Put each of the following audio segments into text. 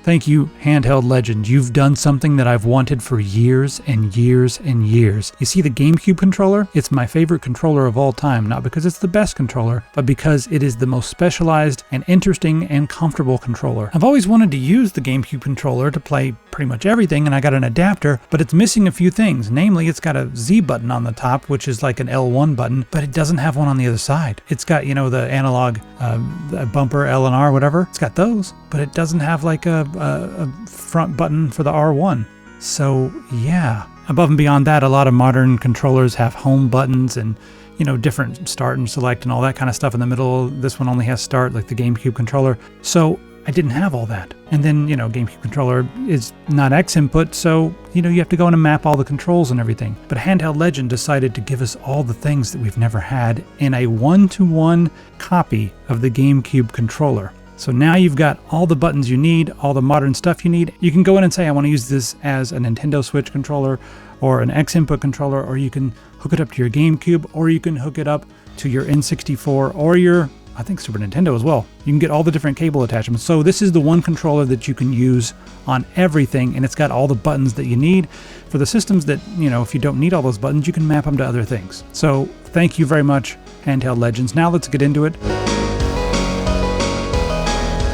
Thank you, Handheld Legends. You've done something that I've wanted for years and years and years. You see the GameCube controller? It's my favorite controller of all time, not because it's the best controller, but because it is the most specialized and interesting and comfortable controller. I've always wanted to use the GameCube controller to play pretty much everything, and I got an adapter, but it's missing a few things. Namely, it's got a Z button on the top, which is like an L1 button, but it doesn't have one on the other side. It's got, you know, the analog bumper, L and R, whatever. It's got those, but it doesn't have like a front button for the R1. So yeah, above and beyond that, a lot of modern controllers have home buttons and, you know, different start and select and all that kind of stuff in the middle. This one only has start, like the GameCube controller. So I didn't have all that. And then, you know, GameCube controller is not X input, so, you know, you have to go in and map all the controls and everything. But Handheld Legend decided to give us all the things that we've never had in a one-to-one copy of the GameCube controller. So now you've got all the buttons you need, all the modern stuff you need. You can go in and say, I want to use this as a Nintendo Switch controller or an X input controller, or you can hook it up to your GameCube, or you can hook it up to your N64 or your, I think, Super Nintendo as well. You can get all the different cable attachments. So this is the one controller that you can use on everything, and it's got all the buttons that you need. For the systems that, you know, if you don't need all those buttons, you can map them to other things. So thank you very much, Handheld Legends. Now let's get into it.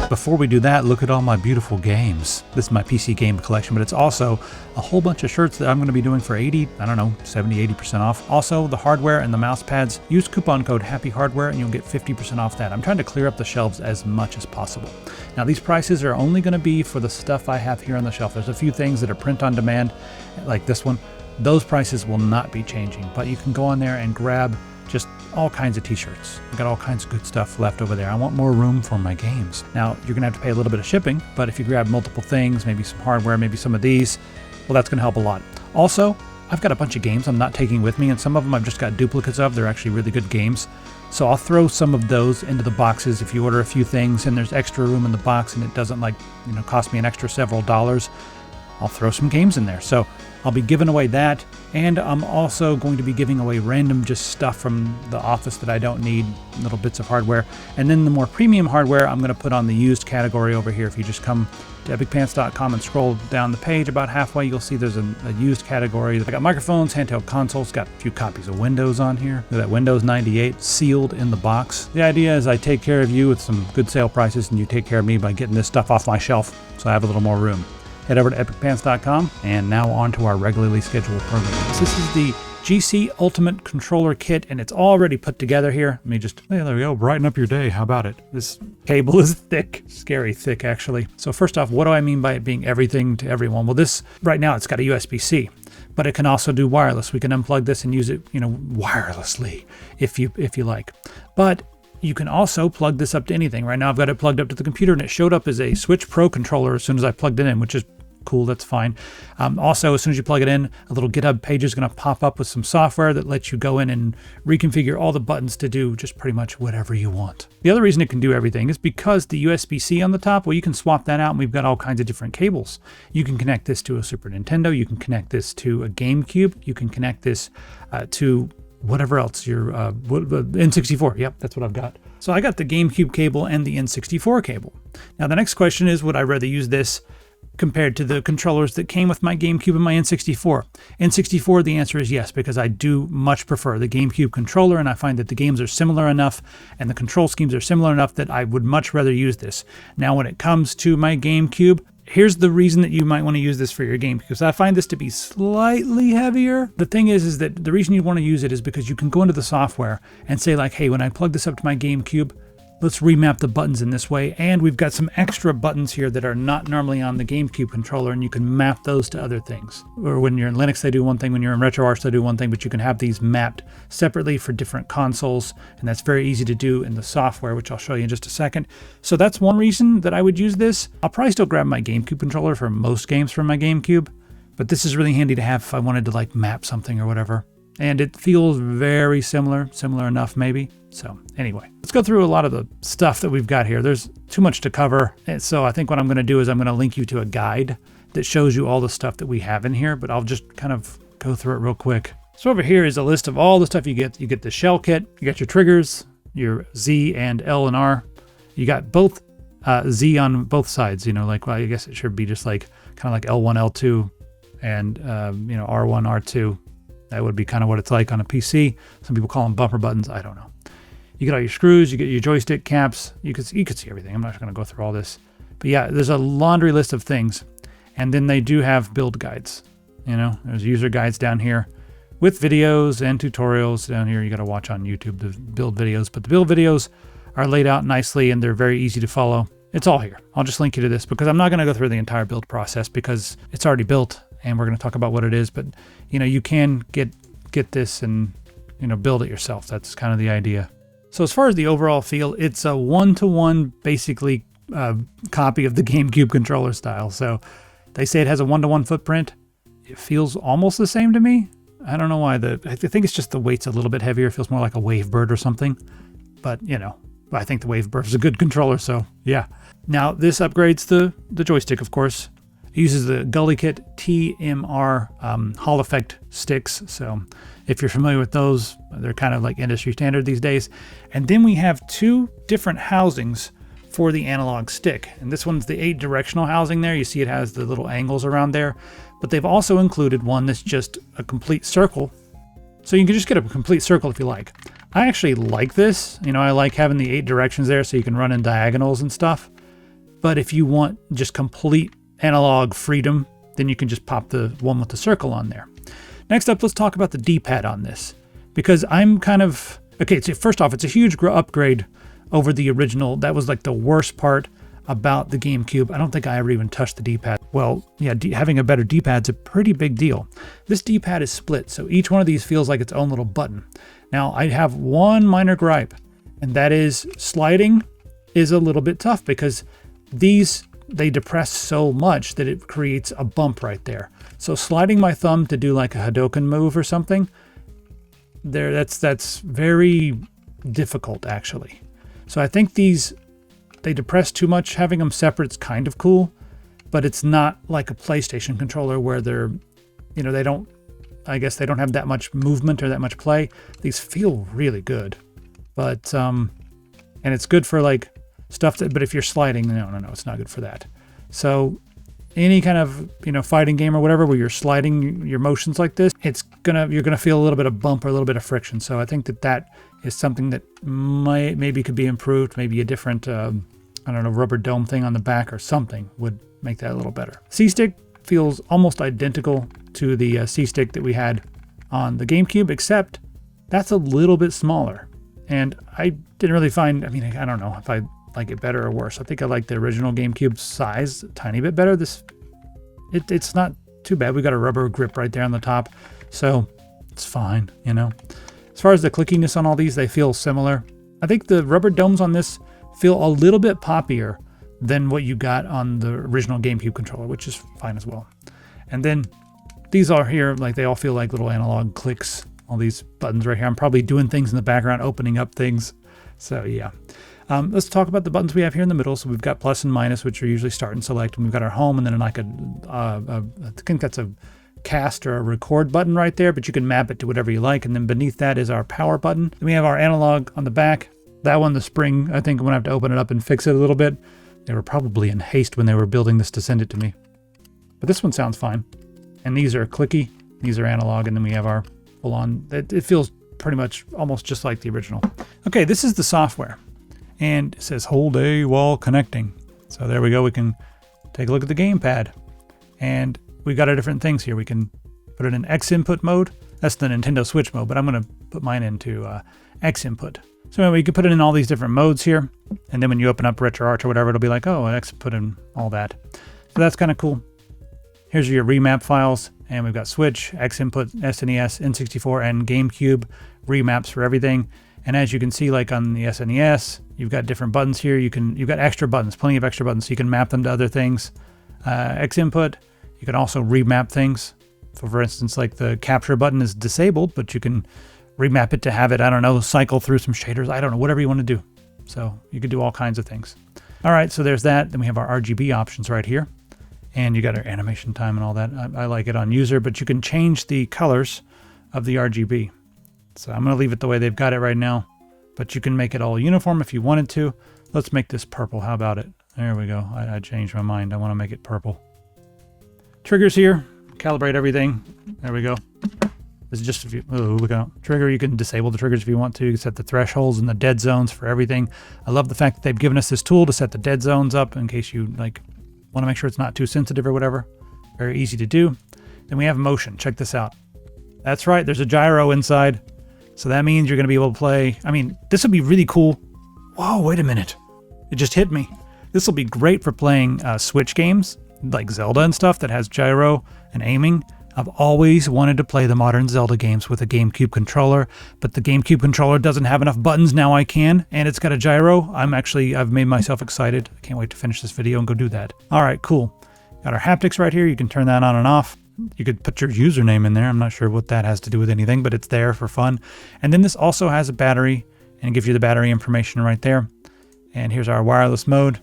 Before we do that, look at all my beautiful games. This is my PC game collection, but it's also a whole bunch of shirts that I'm going to be doing for 70, 80% off. Also, the hardware and the mouse pads. Use coupon code HAPPYHARDWARE and you'll get 50% off that. I'm trying to clear up the shelves as much as possible. Now, these prices are only going to be for the stuff I have here on the shelf. There's a few things that are print on demand, like this one. Those prices will not be changing, but you can go on there and grab just all kinds of t-shirts. I got all kinds of good stuff left over there. I want more room for my games. Now, you're gonna have to pay a little bit of shipping, but if you grab multiple things, maybe some hardware, maybe some of these, well, that's gonna help a lot. Also, I've got a bunch of games I'm not taking with me, and some of them I've just got duplicates of. They're actually really good games. So I'll throw some of those into the boxes if you order a few things and there's extra room in the box and it doesn't, like, you know, cost me an extra several dollars. I'll throw some games in there. So I'll be giving away that, and I'm also going to be giving away random just stuff from the office that I don't need, little bits of hardware. And then the more premium hardware, I'm going to put on the used category over here. If you just come to epicpants.com and scroll down the page about halfway, you'll see there's a used category. I got microphones, handheld consoles, got a few copies of Windows on here. Look at that, Windows 98 sealed in the box. The idea is I take care of you with some good sale prices, and you take care of me by getting this stuff off my shelf so I have a little more room. Head over to epicpants.com, and now on to our regularly scheduled program. This is the GC Ultimate Controller Kit, and it's already put together here. Let me just, hey, there we go, brighten up your day. How about it? This cable is thick, scary thick, actually. So first off, what do I mean by it being everything to everyone? Well, this, right now, it's got a USB-C, but it can also do wireless. We can unplug this and use it, you know, wirelessly, if you like. But you can also plug this up to anything. Right now I've got it plugged up to the computer, and it showed up as a Switch Pro controller as soon as I plugged it in, which is cool. That's fine. Also, as soon as you plug it in, a little GitHub page is going to pop up with some software that lets you go in and reconfigure all the buttons to do just pretty much whatever you want. The other reason it can do everything is because the USB-C on the top, well, you can swap that out, and we've got all kinds of different cables. You can connect this to a Super Nintendo. You can connect this to a GameCube. You can connect this to whatever else, your N64. Yep, that's what I've got. So I got the GameCube cable and the N64 cable. Now the next question is, would I rather use this compared to the controllers that came with my GameCube and my N64? N64, the answer is yes, because I do much prefer the GameCube controller, and I find that the games are similar enough and the control schemes are similar enough that I would much rather use this. Now when it comes to my GameCube, here's the reason that you might want to use this for your game, because I find this to be slightly heavier. The thing is that the reason you want to use it is because you can go into the software and say, like, hey, when I plug this up to my GameCube, let's remap the buttons in this way. And we've got some extra buttons here that are not normally on the GameCube controller, and you can map those to other things. Or when you're in Linux, they do one thing. When you're in RetroArch, they do one thing, but you can have these mapped separately for different consoles. And that's very easy to do in the software, which I'll show you in just a second. So that's one reason that I would use this. I'll probably still grab my GameCube controller for most games from my GameCube, but this is really handy to have if I wanted to, like, map something or whatever. And it feels very similar enough maybe. So anyway, let's go through a lot of the stuff that we've got here. There's too much to cover. And so I think what I'm going to do is I'm going to link you to a guide that shows you all the stuff that we have in here, but I'll just kind of go through it real quick. So over here is a list of all the stuff you get. You get the shell kit, you got your triggers, your Z and L and R. You got both Z on both sides, you know, like, well, I guess it should be just like kind of like L1, L2 and, you know, R1, R2. That would be kind of what it's like on a PC. Some people call them bumper buttons. I don't know. You get all your screws, you get your joystick caps. You could see everything. I'm not going to go through all this. But yeah, there's a laundry list of things. And then they do have build guides. You know, there's user guides down here with videos and tutorials down here. You got to watch on YouTube to build videos. But the build videos are laid out nicely and they're very easy to follow. It's all here. I'll just link you to this because I'm not going to go through the entire build process because it's already built and we're going to talk about what it is. But, you know, you can get this and, you know, build it yourself. That's kind of the idea. So as far as the overall feel, it's a one-to-one basically copy of the GameCube controller style. So they say it has a one-to-one footprint. It feels almost the same to me. I don't know why. I think it's just the weight's a little bit heavier. It feels more like a Wavebird or something. But, you know, I think the Wavebird is a good controller, so yeah. Now, this upgrades the joystick, of course. It uses the GullyKit TMR Hall Effect sticks. So if you're familiar with those, they're kind of like industry standard these days. And then we have two different housings for the analog stick. And this one's the 8-directional housing there. You see it has the little angles around there. But they've also included one that's just a complete circle. So you can just get a complete circle if you like. I actually like this. You know, I like having the 8 directions there so you can run in diagonals and stuff. But if you want just complete analog freedom, then you can just pop the one with the circle on there. Next up, let's talk about the D-pad on this. Because I'm kind of... Okay, so first off, it's a huge upgrade over the original. That was like the worst part about the GameCube. I don't think I ever even touched the D-pad. Well, yeah, having a better D-pad's a pretty big deal. This D-pad is split, so each one of these feels like its own little button. Now, I have one minor gripe, and that is sliding is a little bit tough because they depress so much that it creates a bump right there. So sliding my thumb to do like a Hadoken move or something, that's very difficult actually. So I think they depress too much. Having them separate's kind of cool, but it's not like a PlayStation controller where they're, you know, I guess they don't have that much movement or that much play. These feel really good, but, and it's good for like stuff but if you're sliding, no, it's not good for that. So any kind of, you know, fighting game or whatever where you're sliding your motions like this, you're gonna feel a little bit of bump or a little bit of friction. So I think that is something that maybe could be improved. Maybe a different, I don't know, rubber dome thing on the back or something would make that a little better. C-Stick feels almost identical to the C-Stick that we had on the GameCube, except that's a little bit smaller. And I didn't really find, I mean, I don't know if I like it better or worse. I think I like the original GameCube size a tiny bit better. It's not too bad. We got a rubber grip right there on the top, so it's fine, you know. As far as the clickiness on all these, they feel similar. I think the rubber domes on this feel a little bit poppier than what you got on the original GameCube controller, which is fine as well. And then these are here, like they all feel like little analog clicks, all these buttons right here. I'm probably doing things in the background, opening up things. So yeah. Let's talk about the buttons we have here in the middle. So we've got plus and minus, which are usually start and select. And we've got our home, and then like I think that's a cast or a record button right there, but you can map it to whatever you like. And then beneath that is our power button. Then we have our analog on the back. That one, the spring, I think I'm gonna have to open it up and fix it a little bit. They were probably in haste when they were building this to send it to me. But this one sounds fine. And these are clicky, these are analog, and then we have our full on, it feels pretty much almost just like the original. Okay, this is the software. And it says hold A while connecting. So there we go. We can take a look at the gamepad. And we got our different things here. We can put it in X input mode. That's the Nintendo Switch mode, but I'm going to put mine into X input. So anyway, you can put it in all these different modes here. And then when you open up RetroArch or whatever, it'll be like, oh, X input and all that. So that's kind of cool. Here's your remap files. And we've got Switch, X input, SNES, N64, and GameCube remaps for everything. And as you can see, like on the SNES, you've got different buttons here. You've got extra buttons, plenty of extra buttons, so you can map them to other things. X input, you can also remap things. So for instance, like the capture button is disabled, but you can remap it to have it, I don't know, cycle through some shaders. I don't know, whatever you want to do. So you can do all kinds of things. All right, so there's that. Then we have our RGB options right here. And you got our animation time and all that. I like it on user, but you can change the colors of the RGB. So I'm going to leave it the way they've got it right now, but you can make it all uniform if you wanted to. Let's make this purple. How about it? There we go. I changed my mind. I want to make it purple. Triggers here. Calibrate everything. There we go. This is just if you, oh, look out. Trigger, you can disable the triggers if you want to. You can set the thresholds and the dead zones for everything. I love the fact that they've given us this tool to set the dead zones up in case you like want to make sure it's not too sensitive or whatever. Very easy to do. Then we have motion. Check this out. That's right. There's a gyro inside. So that means you're going to be able to play. I mean, this would be really cool. Whoa, wait a minute. It just hit me. This will be great for playing Switch games like Zelda and stuff that has gyro and aiming. I've always wanted to play the modern Zelda games with a GameCube controller, but the GameCube controller doesn't have enough buttons. Now I can, and it's got a gyro. I've made myself excited. I can't wait to finish this video and go do that. All right, cool. Got our haptics right here. You can turn that on and off. You could put your username in there. I'm not sure what that has to do with anything, but it's there for fun. And then this also has a battery and it gives you the battery information right there. And here's our wireless mode.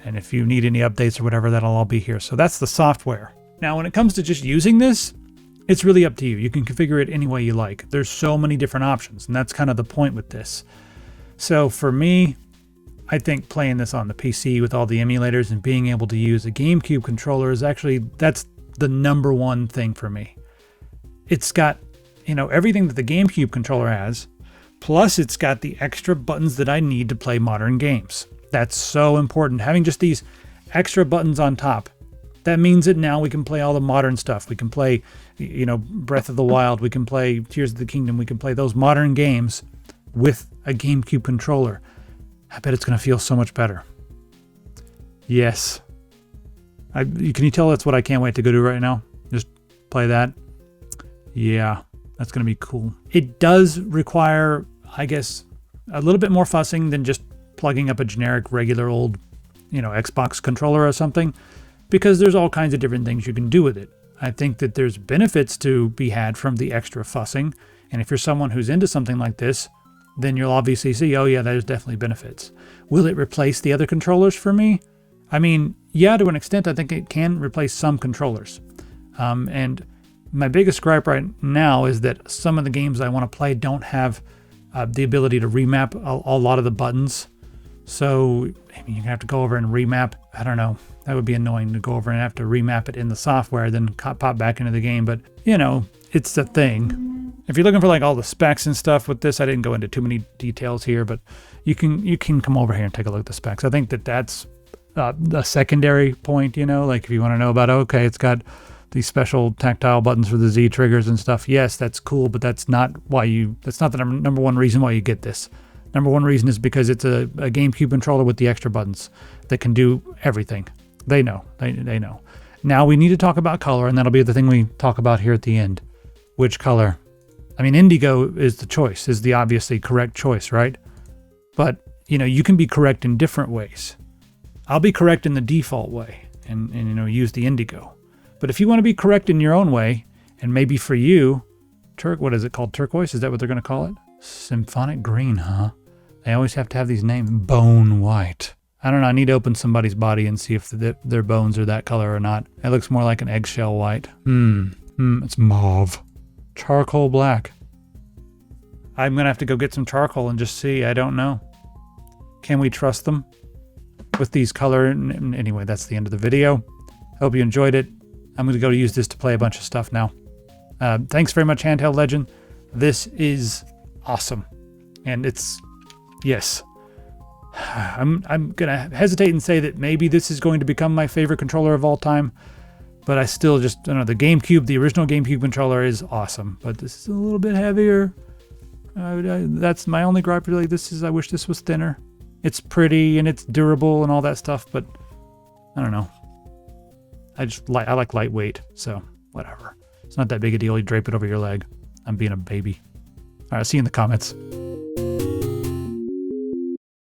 And if you need any updates or whatever, that'll all be here. So that's the software. Now, when it comes to just using this, it's really up to you. You can configure it any way you like. There's so many different options, and that's kind of the point with this. So for me, I think playing this on the PC with all the emulators and being able to use a GameCube controller is actually, that's the number one thing for me. It's got, you know, everything that the GameCube controller has, plus it's got the extra buttons that I need to play modern games. That's so important. Having just these extra buttons on top. That means that now we can play all the modern stuff. We can play, you know, Breath of the Wild. We can play Tears of the Kingdom. We can play those modern games with a GameCube controller. I bet it's going to feel so much better. Yes. Can you tell that's what I can't wait to go do right now? Just play that. Yeah, that's going to be cool. It does require, I guess, a little bit more fussing than just plugging up a generic regular old, you know, Xbox controller or something, because there's all kinds of different things you can do with it. I think that there's benefits to be had from the extra fussing. And if you're someone who's into something like this, then you'll obviously see, oh yeah, there's definitely benefits. Will it replace the other controllers for me? I mean, yeah, to an extent, I think it can replace some controllers. And my biggest gripe right now is that some of the games I want to play don't have the ability to remap a lot of the buttons. So I mean, you're gonna have to go over and remap. I don't know. That would be annoying to go over and have to remap it in the software, then pop back into the game. But you know, it's a thing. If you're looking for like all the specs and stuff with this, I didn't go into too many details here, but you can come over here and take a look at the specs. I think that that's a secondary point. You know, like if you want to know about, okay, it's got these special tactile buttons for the Z triggers and stuff. Yes, that's cool, but that's not why that's not the number one reason why you get this. Number one reason is because it's a GameCube controller with the extra buttons that can do everything. They know. They know. Now we need to talk about color, and that'll be the thing we talk about here at the end. Which color? I mean, indigo is the choice, is the obviously correct choice, right? But, you know, you can be correct in different ways. I'll be correct in the default way and you know, use the indigo. But if you want to be correct in your own way, and maybe for you, what is it called? Turquoise? Is that what they're going to call it? Symphonic green, huh? They always have to have these names. Bone white. I don't know. I need to open somebody's body and see if their bones are that color or not. It looks more like an eggshell white. It's mauve. Charcoal black. I'm going to have to go get some charcoal and just see. I don't know. Can we trust them with these color? Anyway, that's the end of the video. Hope you enjoyed it. I'm going to go use this to play a bunch of stuff now. Thanks very much, Handheld Legend. This is awesome. And it's... Yes. I'm going to hesitate and say that maybe this is going to become my favorite controller of all time, but I still just, I don't know, the GameCube, the original GameCube controller is awesome, but this is a little bit heavier. That's my only gripe really. I wish this was thinner. It's pretty and it's durable and all that stuff, but I don't know. I like lightweight, so whatever. It's not that big a deal. You drape it over your leg. I'm being a baby. All right, see you in the comments.